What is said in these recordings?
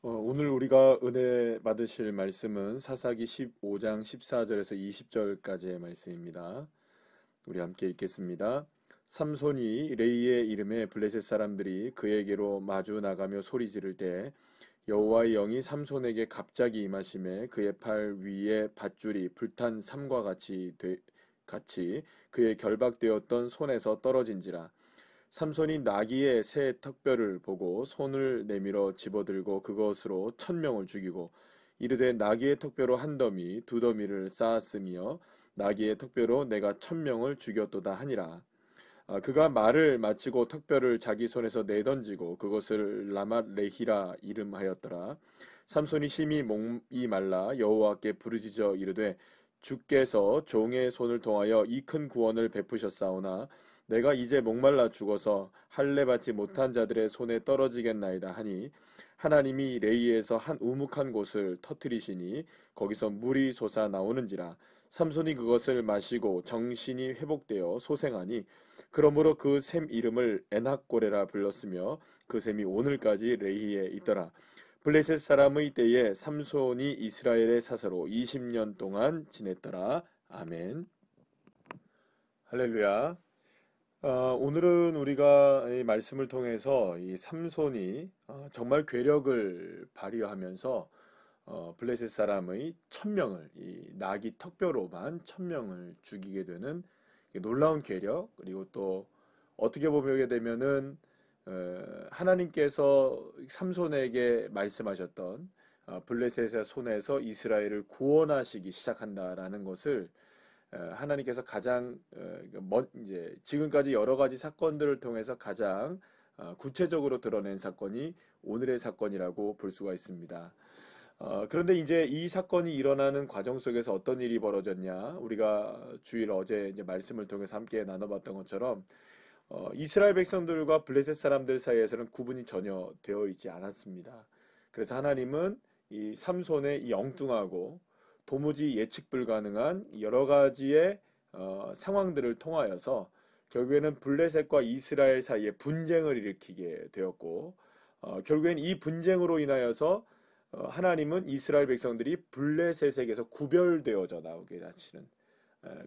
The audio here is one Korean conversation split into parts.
오늘 우리가 은혜 받으실 말씀은 사사기 15장 14절에서 20절까지의 말씀입니다. 우리 함께 읽겠습니다. 삼손이 레이의 이름에 블레셋 사람들이 그에게로 마주 나가며 소리 지를 때 여호와의 영이 삼손에게 갑자기 임하심에 그의 팔 위에 밧줄이 불탄 삼과 같이 그의 결박되었던 손에서 떨어진지라. 삼손이 나귀의 새 턱뼈를 보고 손을 내밀어 집어들고 그것으로 1,000명을 죽이고 이르되 나귀의 턱뼈로 한 더미 두 더미를 쌓았으며 나귀의 턱뼈로 내가 1,000명을 죽였도다 하니라. 그가 말을 마치고 턱뼈를 자기 손에서 내던지고 그것을 라맛 레히라 이름하였더라. 삼손이 심히 목이 말라 여호와께 부르짖어 이르되 주께서 종의 손을 통하여 이 큰 구원을 베푸셨사오나 내가 이제 목말라 죽어서 할례 받지 못한 자들의 손에 떨어지겠나이다 하니 하나님이 레이에서 한 우묵한 곳을 터뜨리시니 거기서 물이 솟아 나오는지라. 삼손이 그것을 마시고 정신이 회복되어 소생하니 그러므로 그 샘 이름을 에낙고레라 불렀으며 그 샘이 오늘까지 레이에 있더라. 블레셋 사람의 때에 삼손이 이스라엘의 사사로 20년 동안 지냈더라. 아멘. 할렐루야. 오늘은 우리가 이 말씀을 통해서 이 삼손이 정말 괴력을 발휘하면서 블레셋 사람의 1,000명을 이 나귀 턱뼈로만 1,000명을 죽이게 되는 놀라운 괴력, 그리고 또 어떻게 보게 되면은 하나님께서 삼손에게 말씀하셨던 블레셋의 손에서 이스라엘을 구원하시기 시작한다라는 것을 하나님께서 가장 이제 지금까지 여러 가지 사건들을 통해서 가장 구체적으로 드러낸 사건이 오늘의 사건이라고 볼 수가 있습니다. 그런데 이제 이 사건이 일어나는 과정 속에서 어떤 일이 벌어졌냐? 우리가 주일 어제 이제 말씀을 통해서 함께 나눠봤던 것처럼 이스라엘 백성들과 블레셋 사람들 사이에서는 구분이 전혀 되어 있지 않았습니다. 그래서 하나님은 이 삼손의 이 엉뚱하고 도무지 예측 불가능한 여러 가지의 상황들을 통하여서 결국에는 블레셋과 이스라엘 사이에 분쟁을 일으키게 되었고 결국엔 이 분쟁으로 인하여서 하나님은 이스라엘 백성들이 블레셋에게서 구별되어져 나오게 하시는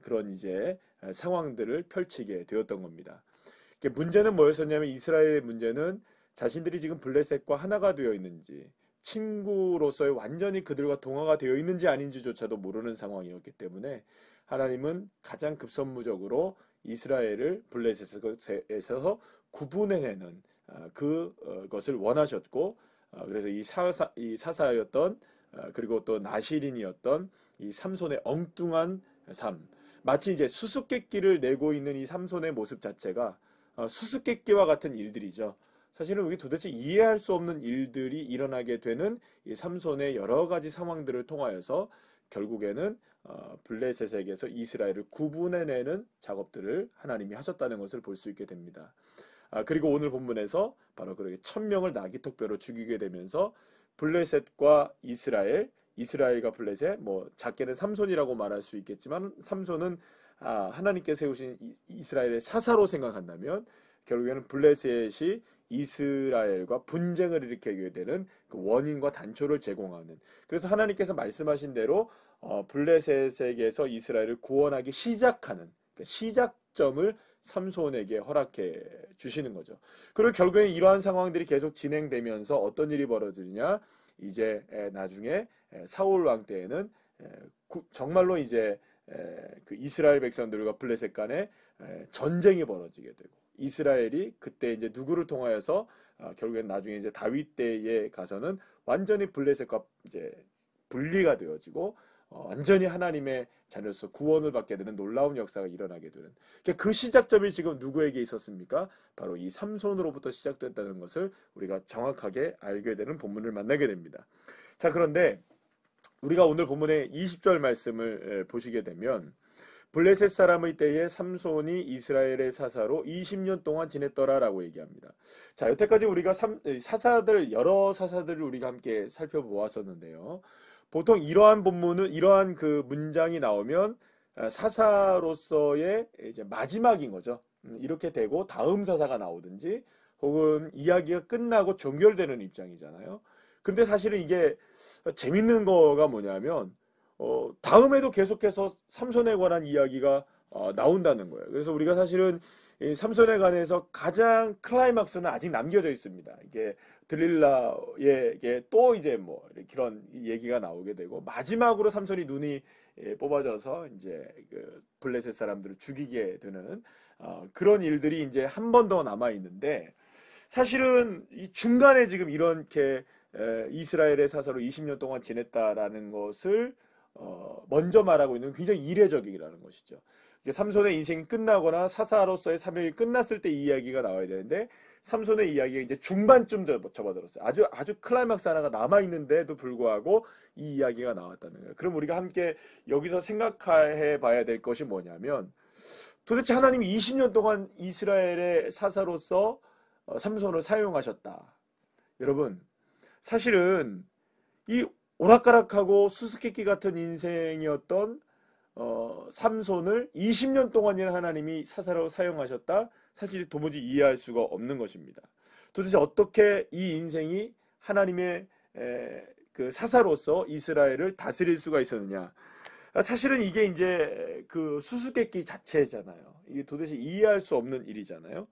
그런 이제 상황들을 펼치게 되었던 겁니다. 문제는 뭐였었냐면 이스라엘의 문제는 자신들이 지금 블레셋과 하나가 되어 있는지 친구로서의 완전히 그들과 동화가 되어 있는지 아닌지조차도 모르는 상황이었기 때문에 하나님은 가장 급선무적으로 이스라엘을 블레셋에서 구분해내는 그것을 원하셨고 그래서 이 사사였던 그리고 또 나실인이었던 이 삼손의 엉뚱한 삶, 마치 이제 수수께끼를 내고 있는 이 삼손의 모습 자체가 수수께끼와 같은 일들이죠. 사실은 우리 도대체 이해할 수 없는 일들이 일어나게 되는 이 삼손의 여러 가지 상황들을 통하여서 결국에는 블레셋에게서 이스라엘을 구분해내는 작업들을 하나님이 하셨다는 것을 볼 수 있게 됩니다. 그리고 오늘 본문에서 바로 그렇게 1,000명을 나귀 턱뼈로 죽이게 되면서 블레셋과 이스라엘과 블레셋, 뭐 작게는 삼손이라고 말할 수 있겠지만 삼손은 하나님께 세우신 이스라엘의 사사로 생각한다면 결국에는 블레셋이 이스라엘과 분쟁을 일으키게 되는 그 원인과 단초를 제공하는, 그래서 하나님께서 말씀하신 대로 블레셋에게서 이스라엘을 구원하기 시작하는 그 시작점을 삼손에게 허락해 주시는 거죠. 그리고 결국에 이러한 상황들이 계속 진행되면서 어떤 일이 벌어지느냐, 이제 나중에 사울 왕 때에는 정말로 이제 그 이스라엘 백성들과 블레셋 간에 전쟁이 벌어지게 되고, 이스라엘이 그때 이제 누구를 통하여서 결국엔 나중에 이제 다윗 때에 가서는 완전히 블레셋과 이제 분리가 되어지고 완전히 하나님의 자녀로서 구원을 받게 되는 놀라운 역사가 일어나게 되는, 그 시작점이 지금 누구에게 있었습니까? 바로 이 삼손으로부터 시작됐다는 것을 우리가 정확하게 알게 되는 본문을 만나게 됩니다. 자, 그런데 우리가 오늘 본문의 20절 말씀을 보시게 되면 블레셋 사람의 때에 삼손이 이스라엘의 사사로 20년 동안 지냈더라라고 얘기합니다. 자, 여태까지 우리가 여러 사사들을 우리가 함께 살펴보았었는데요. 보통 이러한 본문은, 이러한 그 문장이 나오면 사사로서의 이제 마지막인 거죠. 이렇게 되고 다음 사사가 나오든지 혹은 이야기가 끝나고 종결되는 입장이잖아요. 근데 사실은 이게 재밌는 거가 뭐냐면 다음에도 계속해서 삼손에 관한 이야기가 나온다는 거예요. 그래서 우리가 사실은 이 삼손에 관해서 가장 클라이막스는 아직 남겨져 있습니다. 이게 들릴라에게 또 이제 뭐 이런 얘기가 나오게 되고 마지막으로 삼손이 눈이 뽑아져서 이제 그 블레셋 사람들을 죽이게 되는 그런 일들이 이제 한 번 더 남아 있는데 사실은 이 중간에 지금 이렇게 이스라엘의 사사로 20년 동안 지냈다라는 것을 먼저 말하고 있는 굉장히 이례적이라는 것이죠. 삼손의 인생이 끝나거나 사사로서의 사명이 끝났을 때 이 이야기가 나와야 되는데 삼손의 이야기가 이제 중반쯤 접어들었어요. 아주 클라이막스 하나가 남아 있는데도 불구하고 이 이야기가 나왔다는 거예요. 그럼 우리가 함께 여기서 생각해 봐야 될 것이 뭐냐면 도대체 하나님이 20년 동안 이스라엘의 사사로서 삼손을 사용하셨다. 여러분, 사실은 이 오락가락하고 수수께끼 같은 인생이었던 삼손을 20년 동안이나 하나님이 사사로 사용하셨다. 사실 도무지 이해할 수가 없는 것입니다. 도대체 어떻게 이 인생이 하나님의 그 사사로서 이스라엘을 다스릴 수가 있었느냐? 사실은 이게 이제 그 수수께끼 자체잖아요. 이게 도대체 이해할 수 없는 일이잖아요.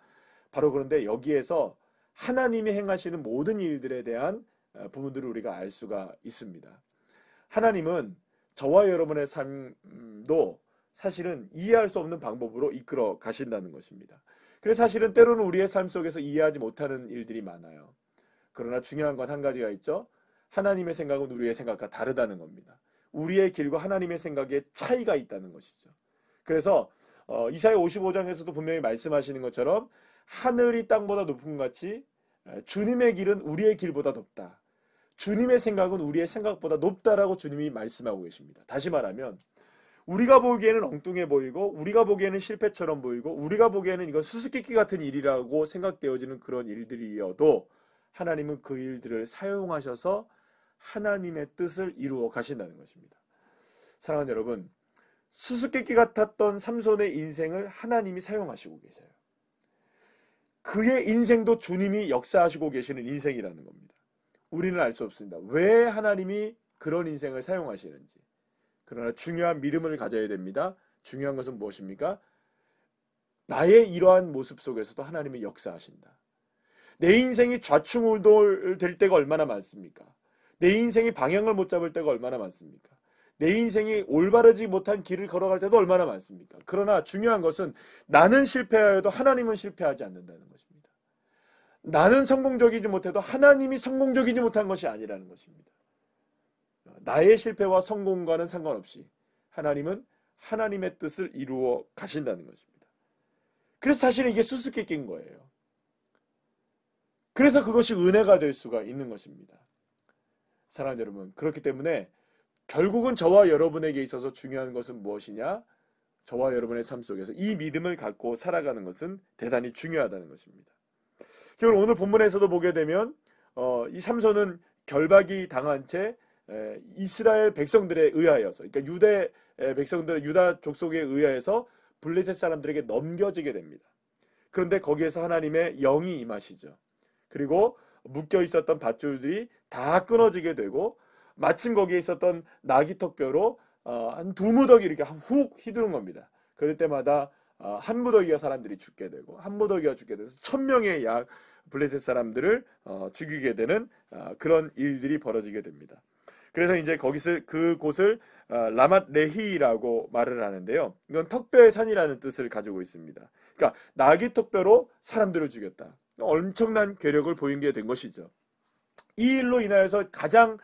바로 그런데 여기에서 하나님이 행하시는 모든 일들에 대한 부분들을 우리가 알 수가 있습니다. 하나님은 저와 여러분의 삶도 사실은 이해할 수 없는 방법으로 이끌어 가신다는 것입니다. 그래서 사실은 때로는 우리의 삶 속에서 이해하지 못하는 일들이 많아요. 그러나 중요한 건 한 가지가 있죠. 하나님의 생각은 우리의 생각과 다르다는 겁니다. 우리의 길과 하나님의 생각에 차이가 있다는 것이죠. 그래서 이사야 55장에서도 분명히 말씀하시는 것처럼 하늘이 땅보다 높은 것 같이 주님의 길은 우리의 길보다 높다. 주님의 생각은 우리의 생각보다 높다라고 주님이 말씀하고 계십니다. 다시 말하면 우리가 보기에는 엉뚱해 보이고 우리가 보기에는 실패처럼 보이고 우리가 보기에는 이건 수수께끼 같은 일이라고 생각되어지는 그런 일들이어도 하나님은 그 일들을 사용하셔서 하나님의 뜻을 이루어 가신다는 것입니다. 사랑하는 여러분, 수수께끼 같았던 삼손의 인생을 하나님이 사용하시고 계세요. 그의 인생도 주님이 역사하시고 계시는 인생이라는 겁니다. 우리는 알 수 없습니다. 왜 하나님이 그런 인생을 사용하시는지. 그러나 중요한 믿음을 가져야 됩니다. 중요한 것은 무엇입니까? 나의 이러한 모습 속에서도 하나님이 역사하신다. 내 인생이 좌충우돌 때가 얼마나 많습니까? 내 인생이 방향을 못 잡을 때가 얼마나 많습니까? 내 인생이 올바르지 못한 길을 걸어갈 때도 얼마나 많습니까? 그러나 중요한 것은 나는 실패하여도 하나님은 실패하지 않는다는 것입니다. 나는 성공적이지 못해도 하나님이 성공적이지 못한 것이 아니라는 것입니다. 나의 실패와 성공과는 상관없이 하나님은 하나님의 뜻을 이루어 가신다는 것입니다. 그래서 사실은 이게 수수께끼인 거예요. 그래서 그것이 은혜가 될 수가 있는 것입니다. 사랑하는 여러분, 그렇기 때문에 결국은 저와 여러분에게 있어서 중요한 것은 무엇이냐? 저와 여러분의 삶 속에서 이 믿음을 갖고 살아가는 것은 대단히 중요하다는 것입니다. 결국 오늘 본문에서도 보게 되면 이 삼손은 결박이 당한 채 이스라엘 백성들에 의하여서, 그러니까 유대 백성들, 유다 족속에 의하여서 블레셋 사람들에게 넘겨지게 됩니다. 그런데 거기에서 하나님의 영이 임하시죠. 그리고 묶여 있었던 밧줄들이 다 끊어지게 되고 마침 거기에 있었던 나귀턱뼈로 한 두 무더기 이렇게 훅 휘두른 겁니다. 그럴 때마다 한 무더기가 사람들이 죽게 되고 한 무더기가 죽게 돼서 1000명의 약 블레셋 사람들을 죽이게 되는 그런 일들이 벌어지게 됩니다. 그래서 이제 그곳을 라맛 레히라고 말을 하는데요. 이건 턱뼈의 산이라는 뜻을 가지고 있습니다. 그러니까 나귀 턱뼈로 사람들을 죽였다. 엄청난 괴력을 보이게 된 것이죠. 이 일로 인하여서 가장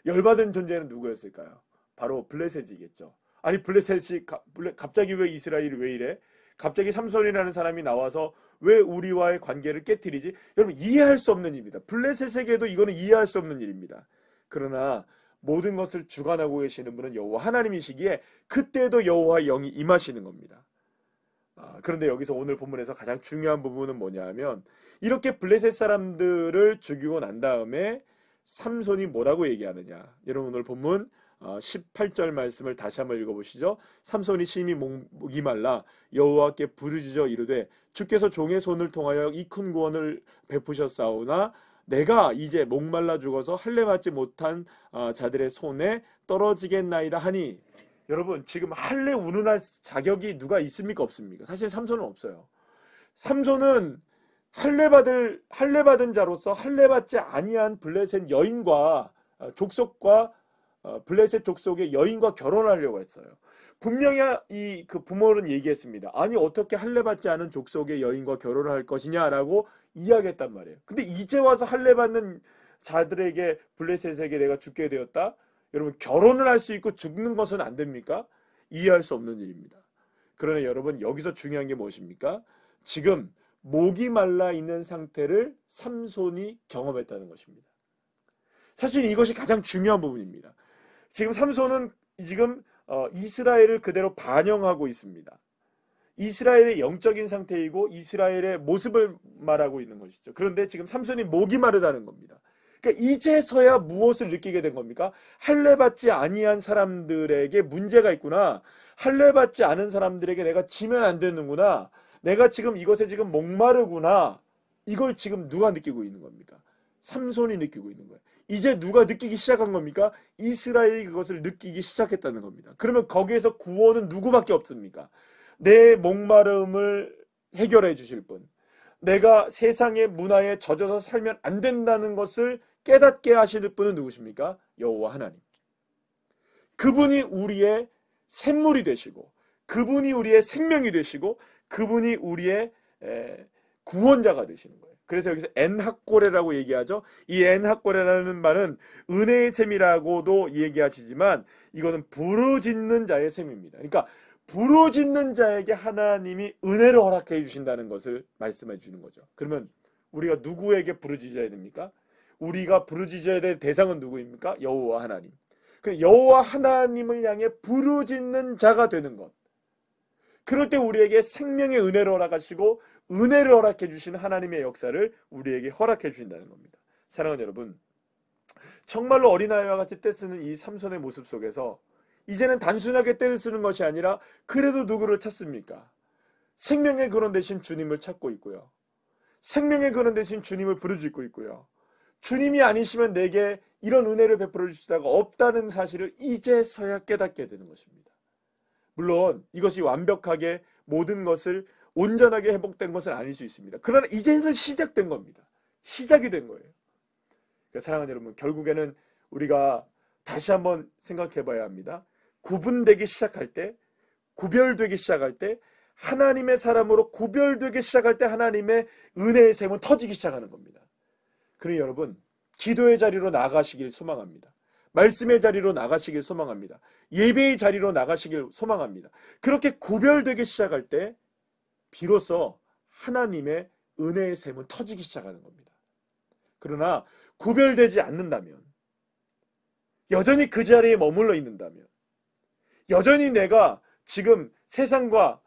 열받은 존재는 누구였을까요? 바로 블레셋이겠죠. 아니 블레셋이 갑자기 왜 이스라엘이 왜 이래? 갑자기 삼손이라는 사람이 나와서 왜 우리와의 관계를 깨뜨리지? 여러분 이해할 수 없는 일입니다. 블레셋에게도 이거는 이해할 수 없는 일입니다. 그러나 모든 것을 주관하고 계시는 분은 여호와 하나님이시기에 그때도 여호와의 영이 임하시는 겁니다. 그런데 여기서 오늘 본문에서 가장 중요한 부분은 뭐냐 하면 이렇게 블레셋 사람들을 죽이고 난 다음에 삼손이 뭐라고 얘기하느냐. 여러분 오늘 본문 18절 말씀을 다시 한번 읽어보시죠. 삼손이 심히 목이 말라 여호와께 부르짖어 이르되 주께서 종의 손을 통하여 이 큰 구원을 베푸셨사오나 내가 이제 목말라 죽어서 할례 받지 못한 자들의 손에 떨어지겠나이다 하니, 여러분 지금 할례 운운할 자격이 누가 있습니까 없습니까? 사실 삼손은 없어요. 삼손은 할례 받은 자로서 할례 받지 아니한 블레셋 여인과 족속과 블레셋 족속의 여인과 결혼하려고 했어요. 분명히 그 부모는 얘기했습니다. 아니 어떻게 할례 받지 않은 족속의 여인과 결혼을 할 것이냐라고 이야기했단 말이에요. 근데 이제 와서 할례 받는 자들에게 블레셋에게 내가 죽게 되었다. 여러분 결혼을 할 수 있고 죽는 것은 안 됩니까? 이해할 수 없는 일입니다. 그러나 여러분 여기서 중요한 게 무엇입니까? 지금 목이 말라 있는 상태를 삼손이 경험했다는 것입니다. 사실 이것이 가장 중요한 부분입니다. 지금 삼손은 지금 이스라엘을 그대로 반영하고 있습니다. 이스라엘의 영적인 상태이고 이스라엘의 모습을 말하고 있는 것이죠. 그런데 지금 삼손이 목이 마르다는 겁니다. 그러니까 이제서야 무엇을 느끼게 된 겁니까? 할례 받지 아니한 사람들에게 문제가 있구나. 할례 받지 않은 사람들에게 내가 지면 안 되는구나. 내가 지금 이것에 지금 목마르구나. 이걸 지금 누가 느끼고 있는 겁니까? 삼손이 느끼고 있는 거예요. 이제 누가 느끼기 시작한 겁니까? 이스라엘이 그것을 느끼기 시작했다는 겁니다. 그러면 거기에서 구원은 누구밖에 없습니까? 내 목마름을 해결해 주실 분, 내가 세상의 문화에 젖어서 살면 안 된다는 것을 깨닫게 하실 분은 누구십니까? 여호와 하나님. 그분이 우리의 샘물이 되시고, 그분이 우리의 생명이 되시고, 그분이 우리의 구원자가 되시는 거예요. 그래서 여기서 엔학고레라고 얘기하죠. 이 엔학고레라는 말은 은혜의 셈이라고도 얘기하시지만 이거는 부르짖는 자의 셈입니다. 그러니까 부르짖는 자에게 하나님이 은혜를 허락해 주신다는 것을 말씀해 주는 거죠. 그러면 우리가 누구에게 부르짖어야 됩니까? 우리가 부르짖어야 될 대상은 누구입니까? 여호와 하나님. 그 여호와 하나님을 향해 부르짖는 자가 되는 것. 그럴 때 우리에게 생명의 은혜를 허락하시고 은혜를 허락해 주신 하나님의 역사를 우리에게 허락해 주신다는 겁니다. 사랑하는 여러분, 정말로 어린아이와 같이 떼쓰는 이 삼손의 모습 속에서 이제는 단순하게 떼를 쓰는 것이 아니라 그래도 누구를 찾습니까? 생명의 근원 되신 주님을 찾고 있고요. 생명의 근원 되신 주님을 부르짖고 있고요. 주님이 아니시면 내게 이런 은혜를 베풀어 주시다가 없다는 사실을 이제서야 깨닫게 되는 것입니다. 물론 이것이 완벽하게 모든 것을 온전하게 회복된 것은 아닐 수 있습니다. 그러나 이제는 시작된 겁니다. 시작이 된 거예요. 그러니까 사랑하는 여러분, 결국에는 우리가 다시 한번 생각해 봐야 합니다. 구분되기 시작할 때, 구별되기 시작할 때, 하나님의 사람으로 구별되기 시작할 때 하나님의 은혜의 샘은 터지기 시작하는 겁니다. 그러니 여러분, 기도의 자리로 나가시길 소망합니다. 말씀의 자리로 나가시길 소망합니다. 예배의 자리로 나가시길 소망합니다. 그렇게 구별되기 시작할 때 비로소 하나님의 은혜의 샘은 터지기 시작하는 겁니다. 그러나 구별되지 않는다면, 여전히 그 자리에 머물러 있는다면, 여전히 내가 지금 세상과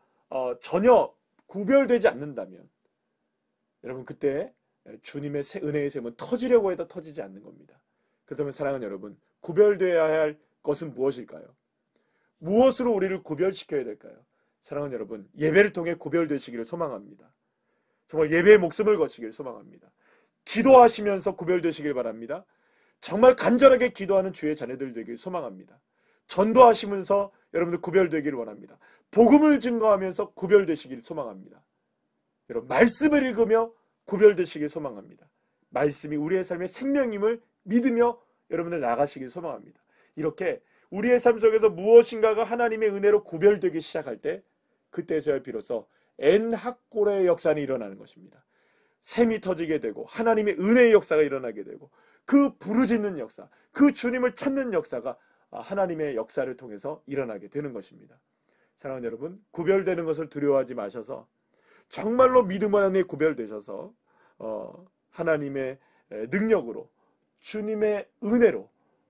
전혀 구별되지 않는다면, 여러분 그때 주님의 은혜의 샘은 터지려고 해도 터지지 않는 겁니다. 그렇다면 사랑하는 여러분, 구별되어야 할 것은 무엇일까요? 무엇으로 우리를 구별시켜야 될까요? 사랑하는 여러분, 예배를 통해 구별되시기를 소망합니다. 정말 예배의 목숨을 거치기를 소망합니다. 기도하시면서 구별되시길 바랍니다. 정말 간절하게 기도하는 주의 자녀들 되길 소망합니다. 전도하시면서 여러분들 구별되기를 원합니다. 복음을 증거하면서 구별되시길 소망합니다. 여러분, 말씀을 읽으며 구별되시길 소망합니다. 말씀이 우리의 삶의 생명임을 믿으며 여러분들 나가시길 소망합니다. 이렇게 우리의 삶 속에서 무엇인가가 하나님의 은혜로 구별되기 시작할 때, 그때서야 비로소 엔학고레의 역사는 일어나는 것입니다. 샘이 터지게 되고 하나님의 은혜의 역사가 일어나게 되고 그 부르짖는 역사, 그 주님을 찾는 역사가 하나님의 역사를 통해서 일어나게 되는 것입니다. 사랑하는 여러분, 구별되는 것을 두려워하지 마셔서 정말로 믿음 안에 구별되셔서 하나님의 능력으로, 주님의 은혜로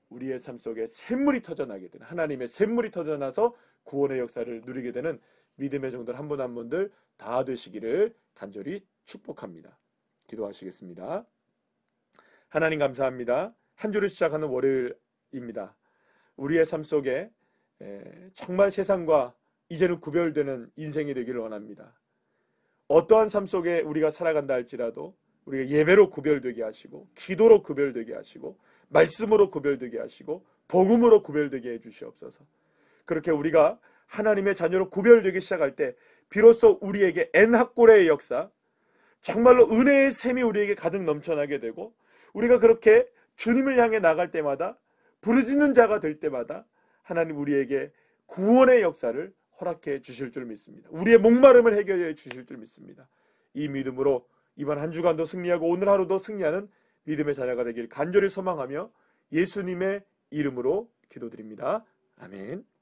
우리의 삶 속에 샘물이 터져나게 되는, 하나님의 샘물이 터져나서 구원의 역사를 누리게 되는 믿음의 종들 한 분 한 분들 다 되시기를 간절히 축복합니다. 기도하시겠습니다. 하나님 감사합니다. 한 주를 시작하는 월요일입니다. 우리의 삶 속에 정말 세상과 이제는 구별되는 인생이 되기를 원합니다. 어떠한 삶 속에 우리가 살아간다 할지라도 우리가 예배로 구별되게 하시고, 기도로 구별되게 하시고, 말씀으로 구별되게 하시고, 복음으로 구별되게 해주시옵소서. 그렇게 우리가 하나님의 자녀로 구별되기 시작할 때 비로소 우리에게 엔합고레의 역사, 정말로 은혜의 샘이 우리에게 가득 넘쳐나게 되고, 우리가 그렇게 주님을 향해 나갈 때마다, 부르짖는 자가 될 때마다 하나님 우리에게 구원의 역사를 허락해 주실 줄 믿습니다. 우리의 목마름을 해결해 주실 줄 믿습니다. 이 믿음으로 이번 한 주간도 승리하고 오늘 하루도 승리하는 믿음의 자녀가 되길 간절히 소망하며 예수님의 이름으로 기도드립니다. 아멘.